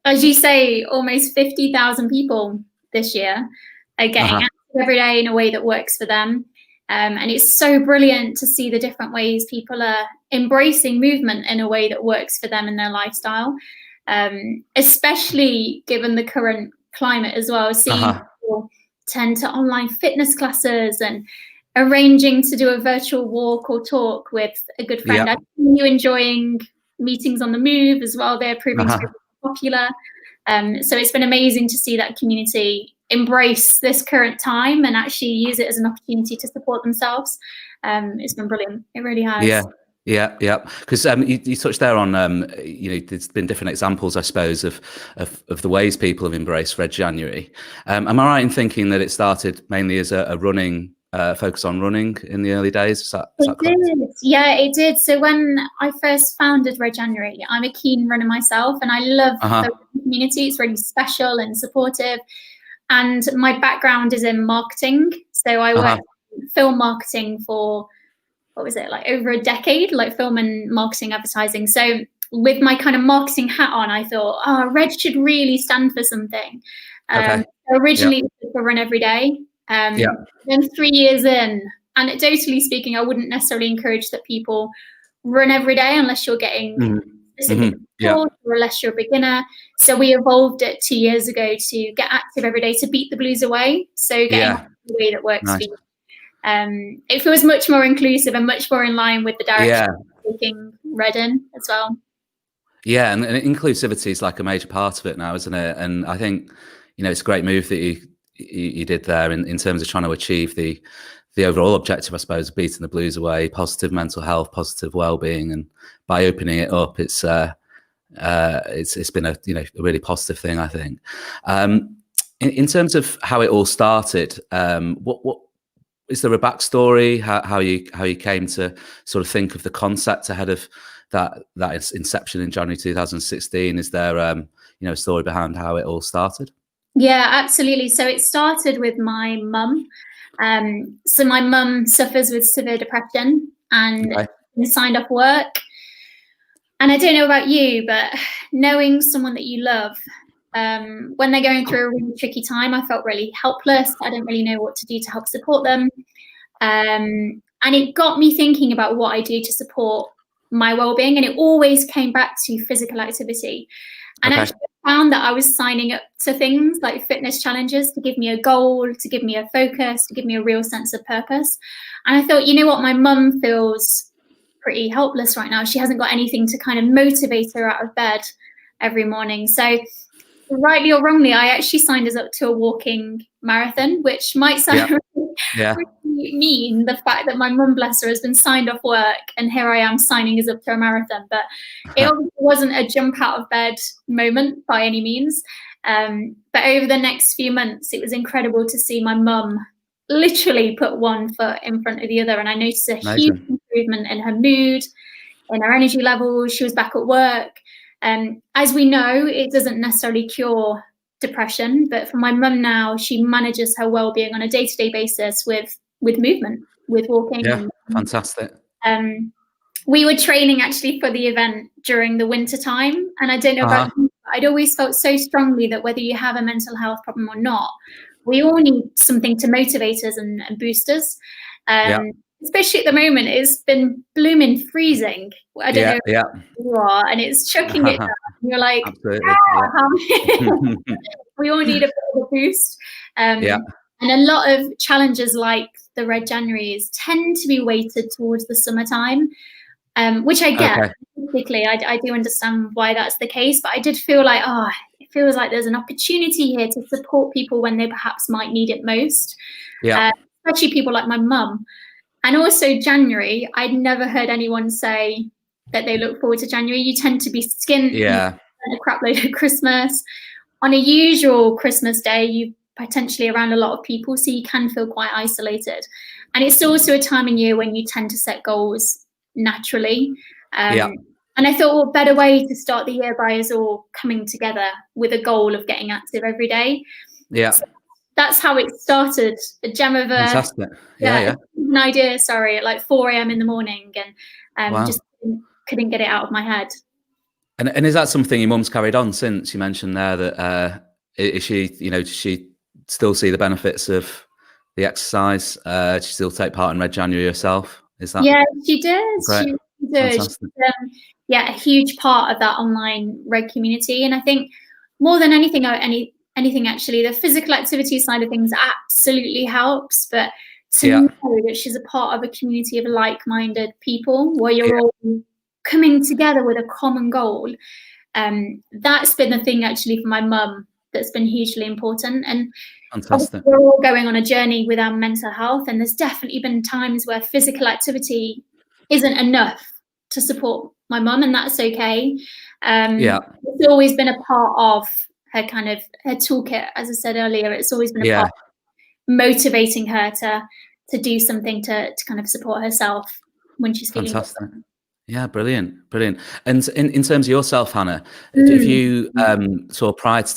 As you say, almost 50,000 people this year are getting active every day in a way that works for them. And it's so brilliant to see the different ways people are embracing movement in a way that works for them in their lifestyle, especially given the current climate as well. Seeing people tend to online fitness classes and arranging to do a virtual walk or talk with a good friend. I've seen you enjoying meetings on the move as well. They're proving to be popular. So it's been amazing to see that community embrace this current time and actually use it as an opportunity to support themselves. It's been brilliant. It really has. Yeah. Because you touched there on, there's been different examples, I suppose, of the ways people have embraced Red January. Am I right in thinking that it started mainly as a running focus on running in the early days? Is that correct? Yeah, it did. So when I first founded Red January, I'm a keen runner myself, and I love the community. It's really special and supportive. And my background is in marketing. So I worked in film marketing for, like over a decade, like film and marketing advertising. So with my kind of marketing hat on, I thought, Red should really stand for something. Originally, it was for Run Every Day. Then 3 years in, anecdotally speaking, I wouldn't necessarily encourage that people run every day unless you're getting specific support or unless you're a beginner. So we evolved it 2 years ago to get active every day to beat the blues away. So getting the way that works for you. It feels much more inclusive and much more in line with the direction of taking Red in as well. Yeah, and inclusivity is like a major part of it now, isn't it? And I think, it's a great move that you did there in terms of trying to achieve the overall objective, I suppose, of beating the blues away, positive mental health, positive well-being, and by opening it up, it's been a really positive thing, I think. In terms of how it all started, what is there a backstory? How you came to sort of think of the concept ahead of that inception in January 2016? Is there a story behind how it all started? Yeah, absolutely. So it started with my mum. So my mum suffers with severe depression and signed off work. And I don't know about you, but knowing someone that you love, when they're going through a really tricky time, I felt really helpless. I didn't really know what to do to help support them. And it got me thinking about what I do to support my well-being. And it always came back to physical activity. And actually found that I was signing up to things like fitness challenges to give me a goal, to give me a focus, to give me a real sense of purpose. And I thought, you know what, my mum feels pretty helpless right now. She hasn't got anything to kind of motivate her out of bed every morning. So rightly or wrongly, I actually signed us up to a walking marathon, which might sound really mean, the fact that my mum, bless her, has been signed off work and here I am signing us up to a marathon. But it obviously wasn't a jump out of bed moment by any means. But over the next few months, it was incredible to see my mum literally put one foot in front of the other. And I noticed a huge improvement in her mood, in her energy levels. She was back at work. As we know, it doesn't necessarily cure depression, but for my mum now, she manages her well-being on a day-to-day basis with movement, with walking. Yeah, fantastic. We were training actually for the event during the winter time, and I don't know about you, but I'd always felt so strongly that whether you have a mental health problem or not, we all need something to motivate us and boost us. Especially at the moment, it's been blooming freezing. I don't know who you are, and it's chucking it down. You're like, we all need a bit of a boost. And a lot of challenges like the Red Januaries tend to be weighted towards the summertime, which I get. Typically, I do understand why that's the case, but I did feel like, it feels like there's an opportunity here to support people when they perhaps might need it most. Especially people like my mum. And also January, I'd never heard anyone say that they look forward to January. You tend to be skint, a crap load of Christmas. On a usual Christmas day, you potentially around a lot of people, so you can feel quite isolated. And it's also a time in year when you tend to set goals naturally. And I thought, what better way to start the year by us all coming together with a goal of getting active every day. So that's how it started. A gem of an idea, at like 4 a.m. in the morning, and just couldn't get it out of my head. And is that something your mum's carried on since? You mentioned there that is she, does she still see the benefits of the exercise? Does she still take part in Red January herself? Is that? Yeah, she does. Great. She does. Fantastic. Yeah, a huge part of that online Red community. And I think more than anything, anything actually, the physical activity side of things absolutely helps. But to know that she's a part of a community of like-minded people where you're all coming together with a common goal, that's been the thing actually for my mum that's been hugely important. And fantastic. we're all going on a journey with our mental health, and there's definitely been times where physical activity isn't enough to support my mum, and that's okay. It's always been a part of her kind of her toolkit, as I said earlier. It's always been a part of motivating her to do something to kind of support herself when she's feeling fantastic. Yeah, brilliant. And in terms of yourself, Hannah, if you saw prior to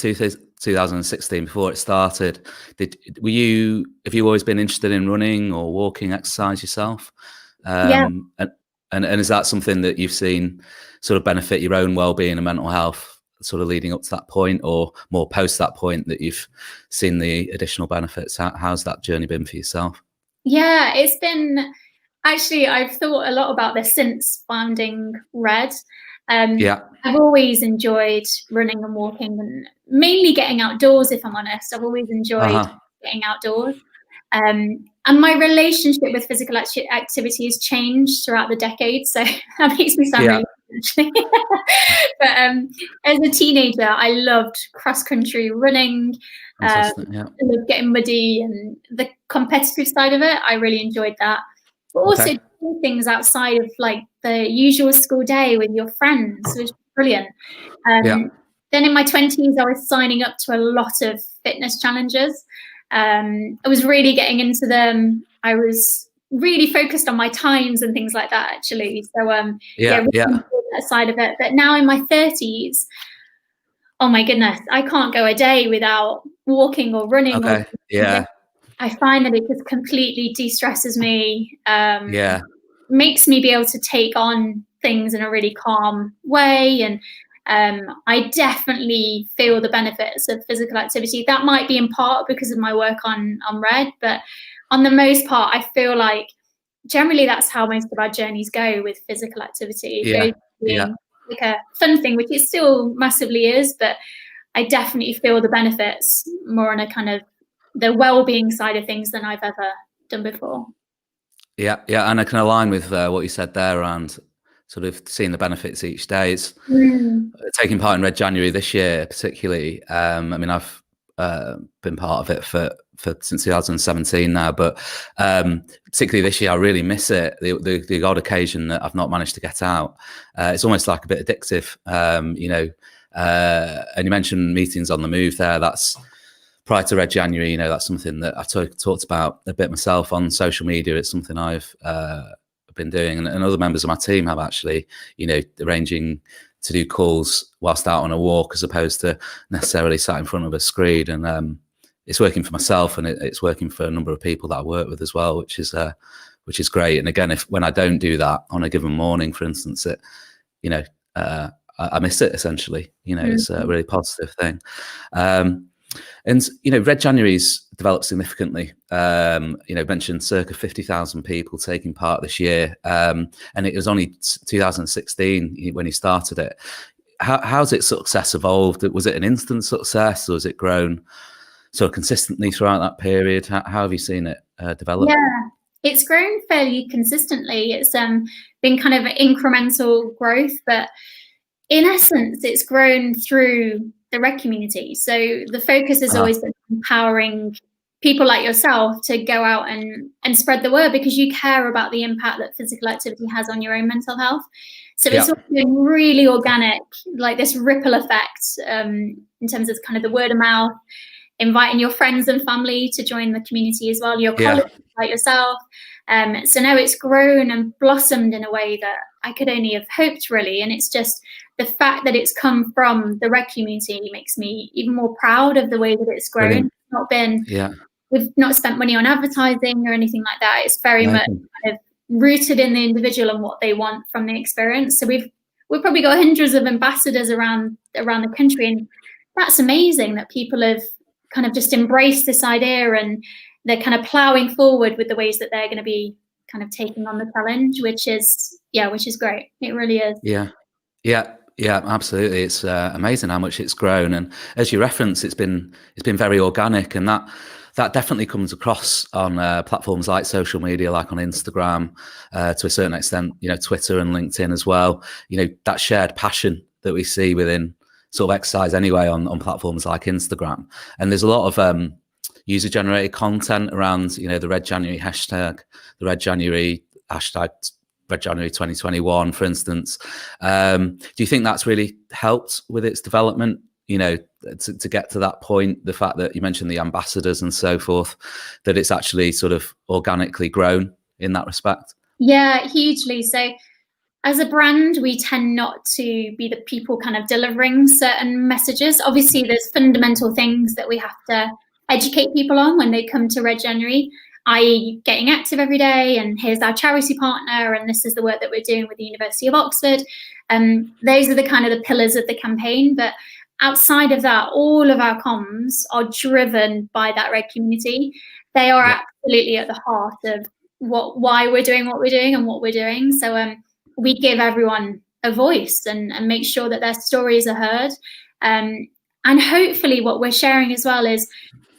2016, before it started, have you always been interested in running or walking, exercise yourself? And is that something that you've seen sort of benefit your own well-being and mental health, sort of leading up to that point, or more post that point that you've seen the additional benefits? How's that journey been for yourself? Yeah, it's been. Actually, I've thought a lot about this since founding Red. I've always enjoyed running and walking, and mainly getting outdoors, if I'm honest. I've always enjoyed getting outdoors. And my relationship with physical activity has changed throughout the decades. So that makes me sound really actually. But as a teenager, I loved cross-country running. I loved getting muddy, and the competitive side of it, I really enjoyed that. But also doing things outside of like the usual school day with your friends was brilliant. Then in my 20s, I was signing up to a lot of fitness challenges. I was really getting into them. I was really focused on my times and things like that, actually. So really that side of it. But now in my 30s, oh my goodness, I can't go a day without walking or running. I find that it just completely de-stresses me. Makes me be able to take on things in a really calm way. And I definitely feel the benefits of physical activity. That might be in part because of my work on Red, but on the most part, I feel like generally that's how most of our journeys go with physical activity. It goes being like a fun thing, which it still massively is, but I definitely feel the benefits more on a kind of the well-being side of things than I've ever done before. Yeah, and I can align with what you said there around sort of seeing the benefits each day. It's taking part in Red January this year, particularly. I mean, I've been part of it for since 2017 now, but particularly this year, I really miss it. The odd occasion that I've not managed to get out, it's almost like a bit addictive, and you mentioned meetings on the move there. That's prior to Red January, that's something that I've talked about a bit myself on social media. It's something I've been doing, and other members of my team have actually, arranging to do calls whilst out on a walk as opposed to necessarily sat in front of a screen. And it's working for myself, and it's working for a number of people that I work with as well, which is great. And again, when I don't do that on a given morning, for instance, I miss it essentially. It's a really positive thing. And Red January's developed significantly. Mentioned circa 50,000 people taking part this year, and it was only 2016 when he started it. How's its success evolved? Was it an instant success, or has it grown sort of consistently throughout that period? How have you seen it develop? Yeah, it's grown fairly consistently. It's been kind of incremental growth, but in essence, it's grown through the Red community. So the focus has always been empowering people like yourself to go out and spread the word, because you care about the impact that physical activity has on your own mental health. So it's been really organic, like this ripple effect in terms of kind of the word of mouth, inviting your friends and family to join the community as well, your colleagues like yourself. So now it's grown and blossomed in a way that I could only have hoped, really. And it's just the fact that it's come from the Red community makes me even more proud of the way that it's grown. Brilliant. It's not been, we've not spent money on advertising or anything like that. It's very much kind of rooted in the individual and what they want from the experience. So we've we've probably got hundreds of ambassadors around the country, and that's amazing that people have kind of just embraced this idea, and they're kind of ploughing forward with the ways that they're going to be kind of taking on the challenge, which is great. It really is. Yeah, absolutely. It's amazing how much it's grown, and as you reference, it's been very organic, and that definitely comes across on platforms like social media, like on Instagram, to a certain extent, Twitter and LinkedIn as well. That shared passion that we see within sort of exercise anyway on platforms like Instagram, and there's a lot of user generated content around the Red January hashtag, the Red January hashtag, Red January 2021, for instance. Do you think that's really helped with its development, to get to that point? The fact that you mentioned the ambassadors and so forth, that it's actually sort of organically grown in that respect? Yeah, hugely. So as a brand, we tend not to be the people kind of delivering certain messages. Obviously, there's fundamental things that we have to educate people on when they come to Red January, i.e. getting active every day, and here's our charity partner, and this is the work that we're doing with the University of Oxford. Those are the kind of the pillars of the campaign. But outside of that, all of our comms are driven by that Red community. They are absolutely at the heart of why we're doing what we're doing and what we're doing. So we give everyone a voice and make sure that their stories are heard. And hopefully what we're sharing as well is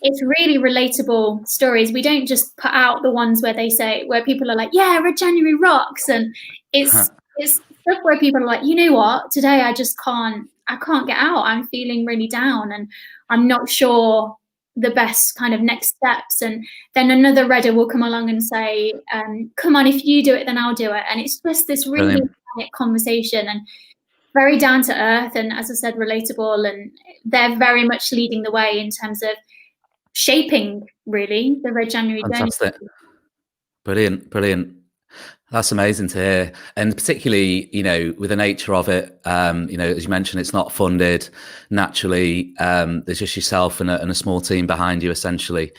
it's really relatable stories. We don't just put out the ones where people are like, yeah, Red January rocks. And it's stuff where people are like, you know what, today I can't get out. I'm feeling really down and I'm not sure the best kind of next steps. And then another Redder will come along and say, come on, if you do it, then I'll do it. And it's just this really organic conversation and very down to earth. And as I said, relatable. And they're very much leading the way in terms of shaping really the Red January journey. Brilliant. That's amazing to hear, and particularly with the nature of it, as you mentioned, it's not funded naturally. There's just yourself and a small team behind you, essentially.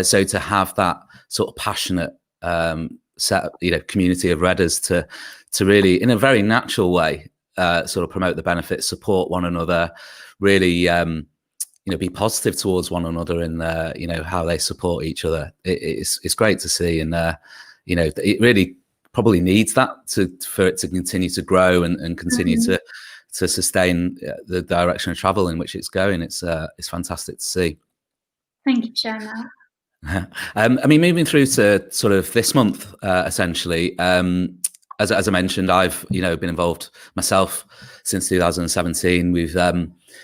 So to have that sort of passionate community of Redders to really, in a very natural way, sort of promote the benefits, support one another, really be positive towards one another in how they support each other. It's great to see, and it really probably needs that for it to continue to grow and continue to sustain the direction of travel in which it's going. It's fantastic to see. Thank you for sharing that. I mean, moving through to sort of this month, essentially, as I mentioned, I've been involved myself since 2017. We've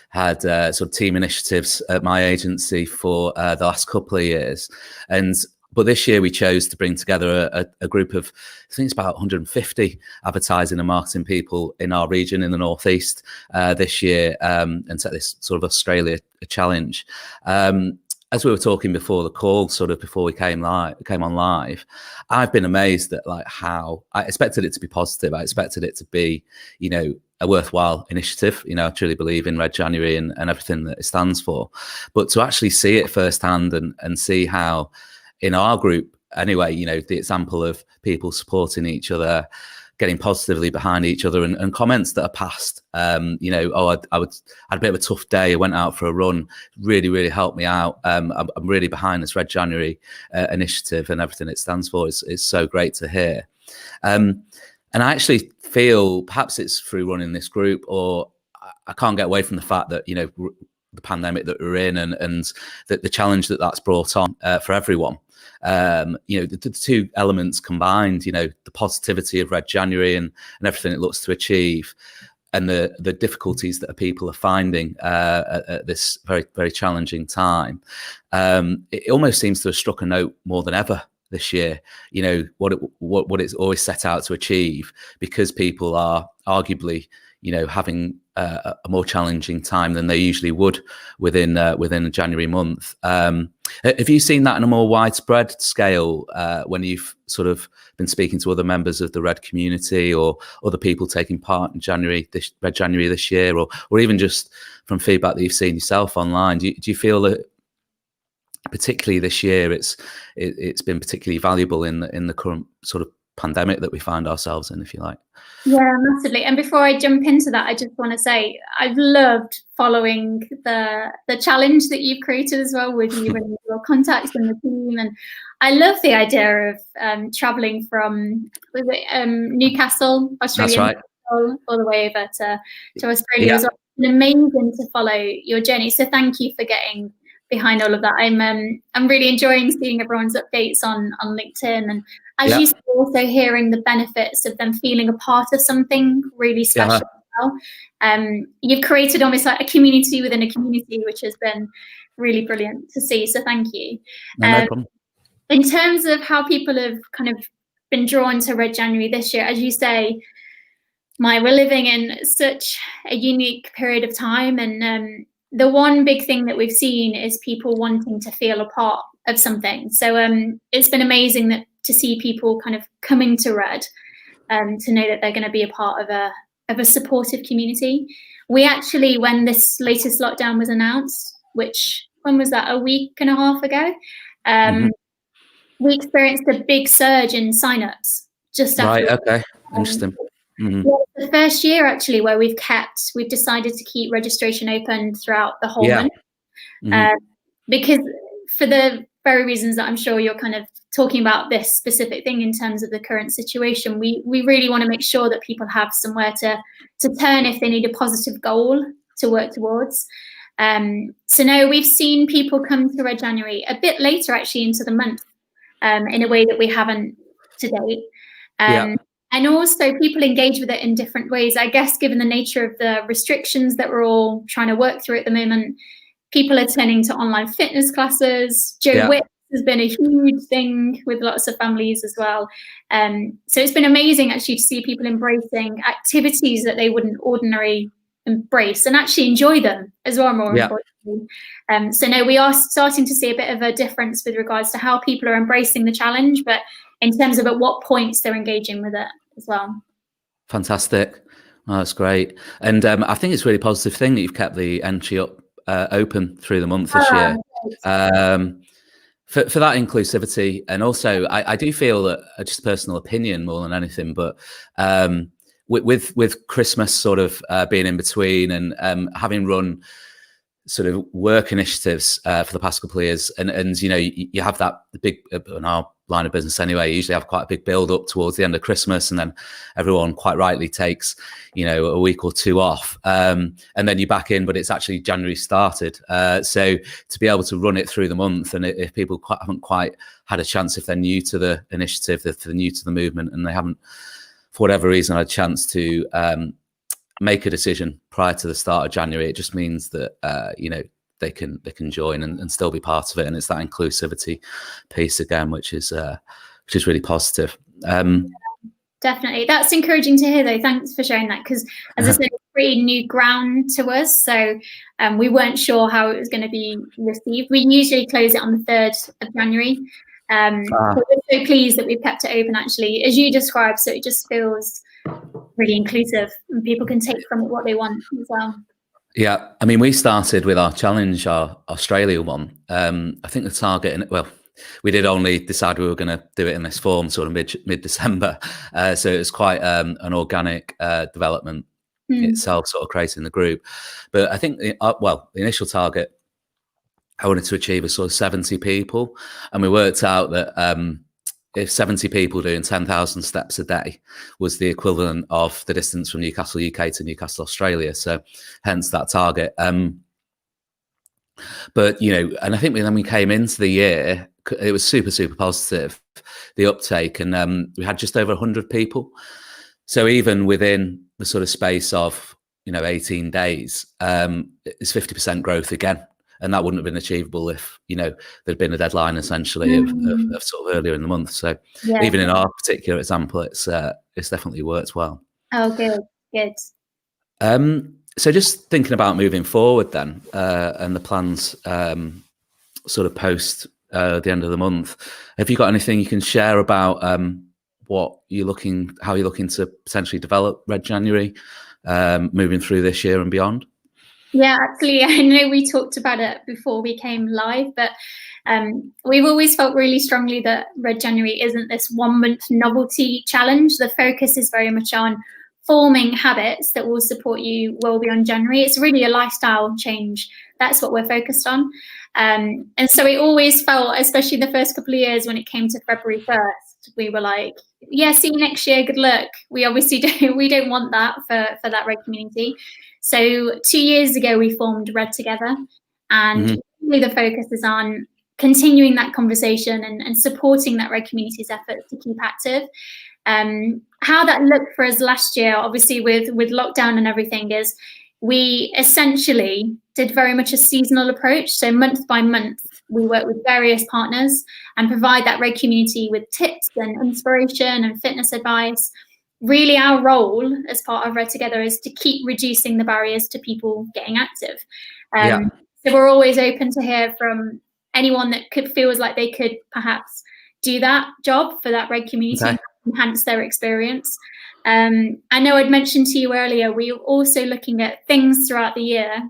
had sort of team initiatives at my agency for the last couple of years, but this year we chose to bring together a group of, I think it's about 150 advertising and marketing people in our region in the Northeast this year, and set this sort of Australia challenge. As we were talking before the call, sort of before we came on live, I've been amazed at how I expected it to be positive. I expected it to be, a worthwhile initiative. I truly believe in Red January and everything that it stands for. But to actually see it firsthand and see how, in our group anyway, the example of people supporting each other, getting positively behind each other, and comments that are passed. I had a bit of a tough day. I went out for a run. Really helped me out. I'm really behind this Red January initiative and everything it stands for. It's so great to hear. And I actually feel perhaps it's through running this group, or I can't get away from the fact that the pandemic that we're in and the challenge that's brought on for everyone. The two elements combined, the positivity of Red January and everything it looks to achieve, and the difficulties that people are finding at this very, very challenging time. It almost seems to have struck a note more than ever this year, what it's always set out to achieve, because people are arguably, having a more challenging time than they usually would within a January month. Have you seen that on a more widespread scale when you've sort of been speaking to other members of the Red community or other people taking part in Red January this year, or even just from feedback that you've seen yourself online? Do you feel that particularly this year it's been particularly valuable in the current sort of pandemic that we find ourselves in, if you like. Yeah, massively. And before I jump into that, I just want to say I've loved following the challenge that you've created as well with you and your contacts and the team. And I love the idea of traveling from Newcastle, Australia, That's right. all the way over to Australia as well. It's been amazing to follow your journey. So thank you for getting behind all of that. I'm really enjoying seeing everyone's updates on LinkedIn, and as you said, also hearing the benefits of them feeling a part of something really special as well. You've created almost like a community within a community, which has been really brilliant to see. So thank you. No problem. In terms of how people have kind of been drawn to Red January this year, as you say, we're living in such a unique period of time, and the one big thing that we've seen is people wanting to feel a part of something. So it's been amazing to see people kind of coming to Red, to know that they're going to be a part of a supportive community. We actually, when this latest lockdown was announced, when was that, a week and a half ago, we experienced a big surge in signups just after. Right. Okay. Interesting. The first year actually where we've decided to keep registration open throughout the whole month, because for the very reasons that I'm sure you're kind of talking about this specific thing in terms of the current situation, we really want to make sure that people have somewhere to turn if they need a positive goal to work towards. So no, we've seen people come to Red January a bit later actually into the month, in a way that we haven't to date. And also people engage with it in different ways. I guess given the nature of the restrictions that we're all trying to work through at the moment, people are turning to online fitness classes. Joe Wicks has been a huge thing with lots of families as well. So it's been amazing actually to see people embracing activities that they wouldn't ordinarily embrace and actually enjoy them as well, more importantly. So no, we are starting to see a bit of a difference with regards to how people are embracing the challenge, but in terms of at what points they're engaging with it as well. Fantastic. Oh, that's great. And I think it's a really positive thing that you've kept the entry up open through the month this year. For that inclusivity. And also I do feel that, just personal opinion more than anything, but with Christmas sort of being in between, and having run sort of work initiatives for the past couple of years, and you know, you have that big, in our line of business anyway, you usually have quite a big build up towards the end of Christmas, and then everyone quite rightly takes, you know, a week or two off, and then you're back in, but it's actually January started. So to be able to run it through the month, and if people haven't quite had a chance, if they're new to the initiative, if they're new to the movement, and they haven't, for whatever reason, had a chance to make a decision prior to the start of January, it just means that you know, they can join and still be part of it, and it's that inclusivity piece again, which is really positive. Definitely, that's encouraging to hear, though. Thanks for sharing that, because as I said, it's pretty new ground to us, so we weren't sure how it was going to be received. We usually close it on the 3rd of January. So we're so pleased that we've kept it open, actually, as you described, so it just feels really inclusive and people can take from it what they want as well. Yeah, I mean, we started with our challenge, our Australia one. I think the target, we did only decide we were going to do it in this form sort of mid-December. So it was quite an organic development itself, sort of creating the group. But I think, the initial target I wanted to achieve was sort of 70 people. And we worked out that if 70 people doing 10,000 steps a day was the equivalent of the distance from Newcastle, UK to Newcastle, Australia. So hence that target. But, you know, and I think when we came into the year, it was super, super positive, the uptake. And we had just over 100 people. So even within the sort of space of, you know, 18 days, it's 50% growth again. And that wouldn't have been achievable if, you know, there'd been a deadline essentially of sort of earlier in the month. So even in our particular example, it's definitely worked well. Oh, good. So just thinking about moving forward then, and the plans sort of post the end of the month, have you got anything you can share about how you're looking to potentially develop Red January moving through this year and beyond? Yeah, absolutely. I know we talked about it before we came live, but we've always felt really strongly that Red January isn't this 1 month novelty challenge. The focus is very much on forming habits that will support you well beyond January. It's really a lifestyle change. That's what we're focused on. And so it always felt, especially the first couple of years when it came to February 1st, we were like, yeah, see you next year, good luck. We obviously don't want that for that Red community. So 2 years ago, we formed Red Together, and really the focus is on continuing that conversation and supporting that Red community's efforts to keep active. How that looked for us last year, obviously with lockdown and everything, is we essentially did very much a seasonal approach. So month by month, we work with various partners and provide that Red community with tips and inspiration and fitness advice. Really, our role as part of Red Together is to keep reducing the barriers to people getting active. So we're always open to hear from anyone that feels like they could perhaps do that job for that Red community, and enhance their experience. I know I'd mentioned to you earlier, we're also looking at things throughout the year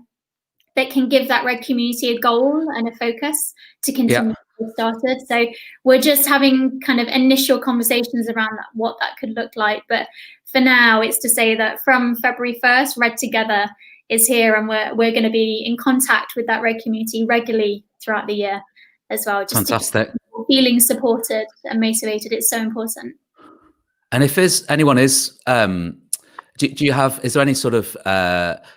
that can give that Red community a goal and a focus to continue what started. So we're just having kind of initial conversations around that, what that could look like. But for now, it's to say that from February 1st, Red Together is here, and we're going to be in contact with that Red community regularly throughout the year as well. Just fantastic. Feeling supported and motivated. It's so important. And if anyone is, do you have, is there any sort of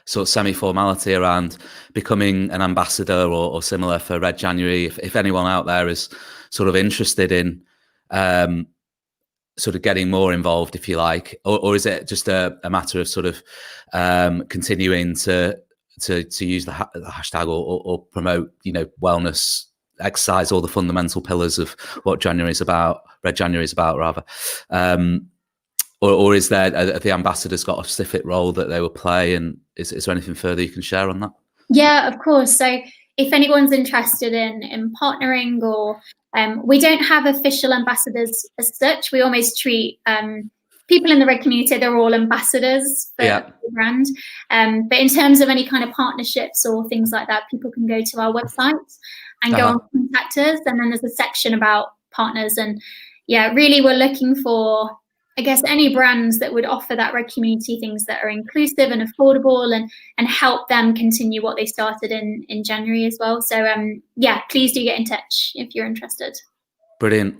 semi-formality around becoming an ambassador or similar for Red January? If anyone out there is sort of interested in sort of getting more involved, if you like, or is it just a matter of sort of continuing to use the hashtag or promote, wellness, exercise, all the fundamental pillars of what January is about, Red January is about, rather. Or is there, the ambassadors got a specific role that they will play, and is there anything further you can share on that? Yeah, of course. So if anyone's interested in partnering, or we don't have official ambassadors as such. We almost treat people in the Red community, they're all ambassadors for the brand. But in terms of any kind of partnerships or things like that, people can go to our website and go and contact us. And then there's a section about partners. And yeah, really we're looking for, I guess, any brands that would offer that Red community things that are inclusive and affordable and help them continue what they started in January as well. So yeah, please do get in touch if you're interested. Brilliant.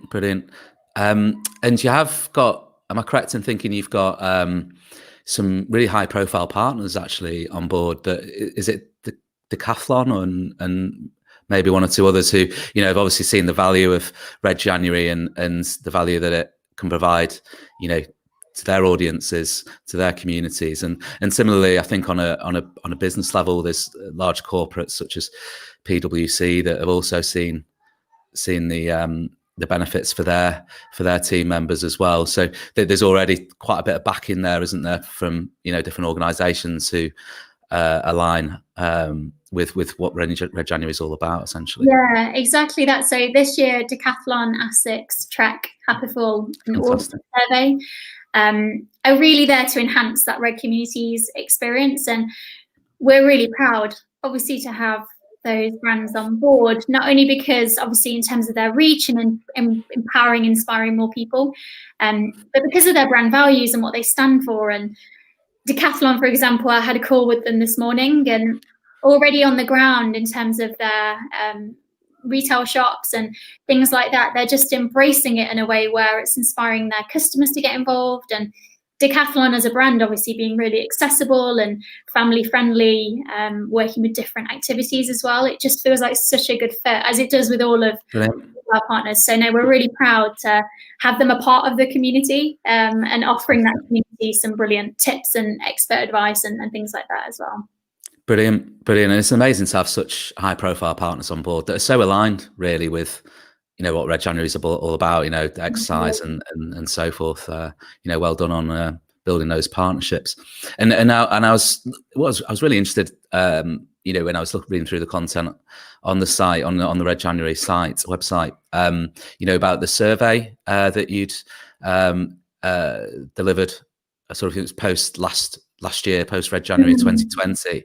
And you have got, am I correct in thinking you've got some really high profile partners actually on board? Is it the Decathlon and maybe one or two others who, have obviously seen the value of Red January and the value that it can provide, to their audiences, to their communities, and similarly, I think on a business level, there's large corporates such as PwC that have also seen the benefits for their team members as well. So there's already quite a bit of backing there, isn't there, from different organisations who align with what Red January is all about, essentially. Yeah, exactly that. So this year, Decathlon, ASICS, Trek, Happiful, and all survey are really there to enhance that Red community's experience. And we're really proud, obviously, to have those brands on board, not only because obviously in terms of their reach and empowering, inspiring more people, but because of their brand values and what they stand for. And Decathlon, for example, I had a call with them this morning, and already on the ground in terms of their retail shops and things like that, they're just embracing it in a way where it's inspiring their customers to get involved. And Decathlon as a brand obviously being really accessible and family friendly, working with different activities as well. It just feels like such a good fit, as it does with all of our partners. So no, we're really proud to have them a part of the community, and offering that community some brilliant tips and expert advice and things like that as well. Brilliant. And it's amazing to have such high profile partners on board that are so aligned really with what Red January is all about, exercise and so forth. Well done on building those partnerships. And I was really interested, when I was reading through the content on the site, on the Red January website, about the survey that you'd delivered. It was post last last year, post Red January 2020.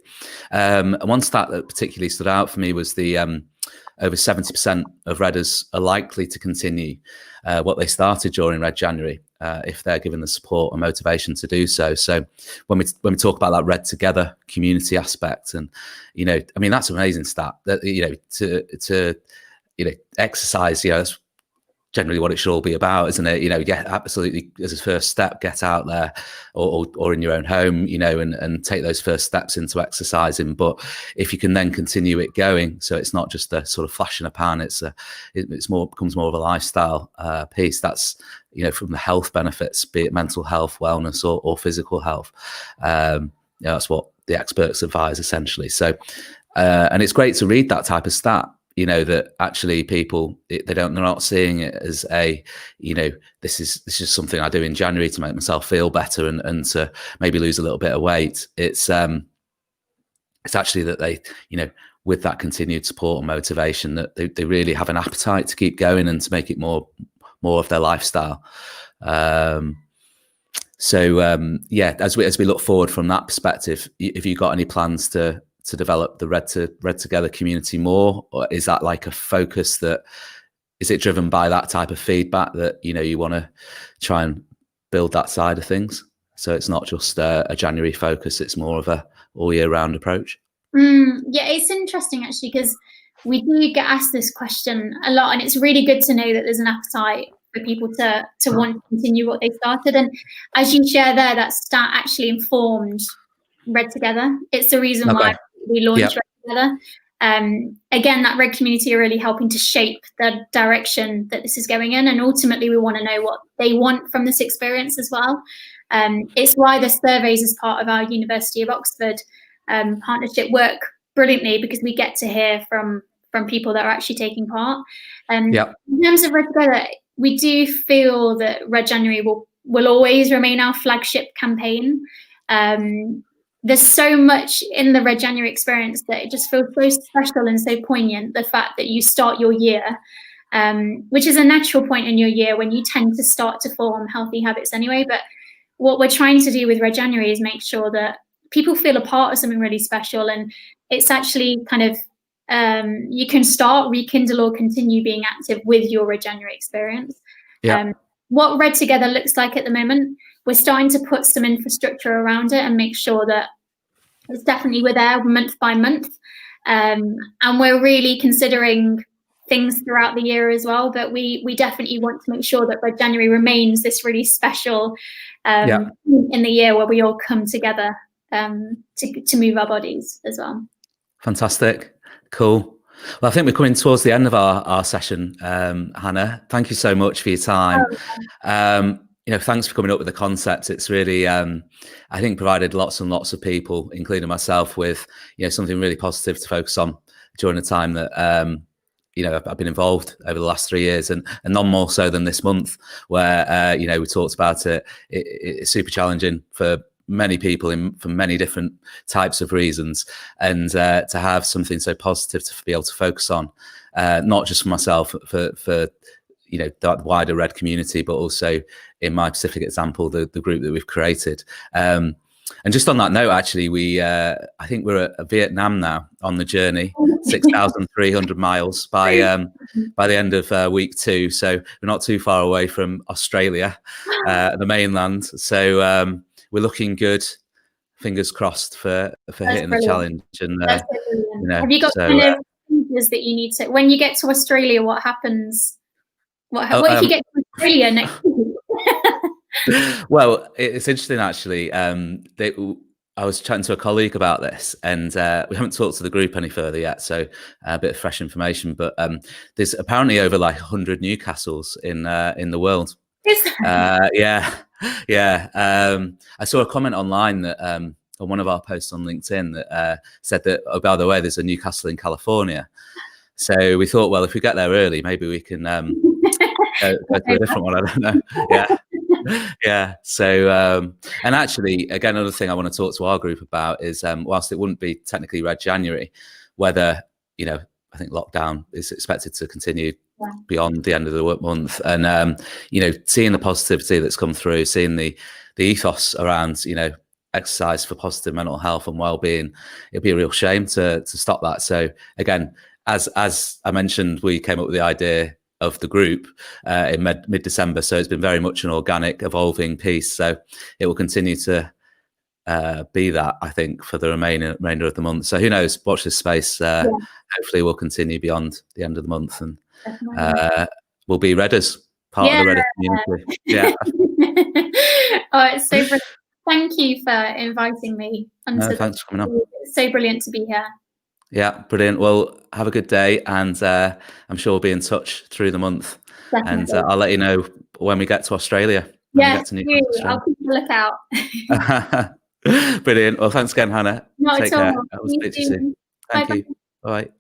And one stat that particularly stood out for me was the over 70% of Redders are likely to continue what they started during Red January if they're given the support and motivation to do so. So when we talk about that Red Together community aspect, and I mean, that's an amazing stat that to exercise, that's generally what it should all be about, isn't it? Get absolutely as a first step, get out there or in your own home, and take those first steps into exercising. But if you can then continue it going, so it's not just a sort of flash in a pan, it's becomes more of a lifestyle piece. That's, from the health benefits, be it mental health, wellness or physical health. That's what the experts advise essentially. So, and it's great to read that type of stat. That actually people, they're not seeing it as this is something I do in January to make myself feel better and to maybe lose a little bit of weight. It's actually that they, with that continued support and motivation, that they really have an appetite to keep going and to make it more of their lifestyle. So as we look forward from that perspective, have you got any plans to develop the Red Together community more, or is that like a focus that is it driven by that type of feedback that you want to try and build that side of things, so it's not just a January focus, it's more of a all year round approach? Yeah, it's interesting actually, because we do get asked this question a lot, and it's really good to know that there's an appetite for people to want to continue what they started. And as you share there, that stat actually informed Red Together. It's the reason why we launched Red Together. Again, that Red community are really helping to shape the direction that this is going in, and ultimately we want to know what they want from this experience as well. It's why the surveys as part of our University of Oxford partnership work brilliantly, because we get to hear from people that are actually taking part. In terms of Red Together, we do feel that Red January will always remain our flagship campaign. There's so much in the Red January experience that it just feels so special and so poignant. The fact that you start your year, which is a natural point in your year when you tend to start to form healthy habits anyway. But what we're trying to do with Red January is make sure that people feel a part of something really special. And it's actually kind of, you can start, rekindle or continue being active with your Red January experience. What Red Together looks like at the moment, we're starting to put some infrastructure around it and make sure that it's definitely we're there month by month. And we're really considering things throughout the year as well. But we definitely want to make sure that Red January remains this really special in the year where we all come together to move our bodies as well. Fantastic. Cool. Well, I think we're coming towards the end of our session, Hannah. Thank you so much for your time. Thanks for coming up with the concept. It's really, I think, provided lots and lots of people, including myself, with something really positive to focus on during the time that I've been involved over the last 3 years, and none more so than this month, where we talked about it. It's super challenging for many people for many different types of reasons, and to have something so positive to be able to focus on, not just for myself, for that wider Red community, but also in my specific example, the group that we've created. And just on that note, actually, I think we're at Vietnam now on the journey, 6,300 miles by the end of week 2. So we're not too far away from Australia, the mainland. So we're looking good. Fingers crossed for hitting the challenge. And have you got kind of changes that you need to, when you get to Australia, what happens? What if you get to Australia next week? Well, it's interesting actually. I was chatting to a colleague about this, and we haven't talked to the group any further yet, so a bit of fresh information. But there's apparently over like 100 Newcastles in the world. Yeah. I saw a comment online that on one of our posts on LinkedIn that said that, oh, by the way, there's a Newcastle in California. So we thought, well, if we get there early, maybe we can go to a different one. I don't know. Yeah. So, and actually, again, another thing I want to talk to our group about is, whilst it wouldn't be technically Red January, whether, I think lockdown is expected to continue beyond the end of the month. And, seeing the positivity that's come through, seeing the ethos around, exercise for positive mental health and well-being, it'd be a real shame to stop that. So again, as I mentioned, we came up with the idea of the group in mid-December. So it's been very much an organic, evolving piece. So it will continue to be that, I think, for the remainder of the month. So who knows? Watch this space. Hopefully we'll continue beyond the end of the month, and we'll be Redders, part of the Redder community. Yeah. Oh, it's so brilliant. Thank you for inviting me. No, thanks for coming on. It's so brilliant to be here. Yeah, brilliant. Well, have a good day, and I'm sure we'll be in touch through the month. Definitely. And I'll let you know when we get to Australia. Yeah, I'll keep a lookout. Brilliant. Well, thanks again, Hannah. Not Take at all. care. I will speak to you soon. Thank you. Bye.